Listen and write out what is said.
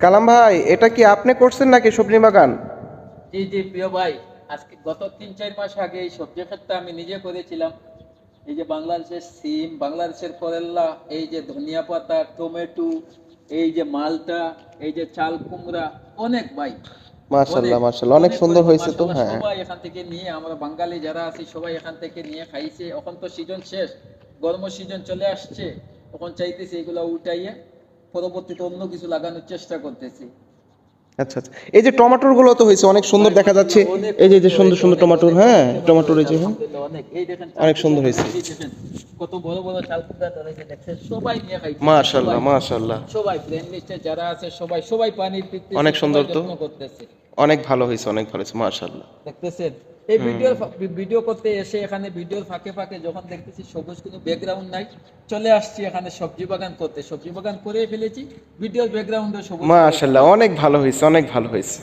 কালাম ভাই, এটা কি আপনি করছেন নাকি সবজি বাগান? জি জি প্রিয় ভাই, আজকে গত 3-4 মাস আগে এই সবজি ক্ষেতটা আমি নিজে করেছিলাম। এই যে বাংলাদেশের সিম, বাংলাদেশের করল্লা, এই যে ধনিয়া পাতা, টমেটো, এই যে মালটা, এই যে চাল কুমড়া, অনেক ভাই, অনেক মাশাল্লাহ মাশাল্লাহ, অনেক অনেক সুন্দর করেছি হয়েছে তো। মাশাআল্লাহ। হ্যাঁ, সবাই এখান থেকে নিয়ে, আমরা বাঙালি যারা আছি সবাই এখান থেকে নিয়ে খাইছে। এখন তো সিজন শেষ, গরম সিজন চলে আসছে, তখন চাইতেছি এগুলো উঠাইয়ে পরবর্তীতে অন্য কিছু লাগানোর চেষ্টা করতেছি। আচ্ছা আচ্ছা। এই যে টমেটোর গুলো তো হয়েছে অনেক সুন্দর ভাই দেখা যাচ্ছে। মাশাআল্লাহ অনেক এই যে সুন্দর সুন্দর হয়েছে, সুন্দর অনেক টমেটোর, অনেক হ্যাঁ, অনেক ভালো টমেটো হয়েছে রয়েছে, হ্যাঁ, আলহামদুলিল্লাহ অনেক। এই দেখেন চাল অনেক সুন্দর কুমড়া, হয়েছে। এই যে দেখেন কত বড় বড় চাল কুমড়া ধরেছে, দেখছেন? সবাই নিয়ে খাইছে, মাশাল্লাহ সবাই মাশাল্লাহ, সবাই ফ্রেন্ড লিস্টে যারা আছে সবাই সবাই পানি দিতেছে, অনেক সবাই সুন্দর তো, যত্ন করতেছে। অনেক ভালো হয়েছে, অনেক ভালো হয়েছে মাশাল্লাহ। দেখতেছেন? এই হুম। ভিডিও করতে এসে এখানে ভিডিওর ফাঁকে ফাঁকে যখন দেখতেছি সবুজ কোনো ব্যাকগ্রাউন্ড নাই, চলে আসছি এখানে সবজি বাগান করতে। সবজি বাগান করে ফেলেছি, ভিডিওর ব্যাকগ্রাউন্ডে সবুজ করে মাশাল্লাহ, ফেলেছি। অনেক ভালো হয়েছে, অনেক ভালো হয়েছে।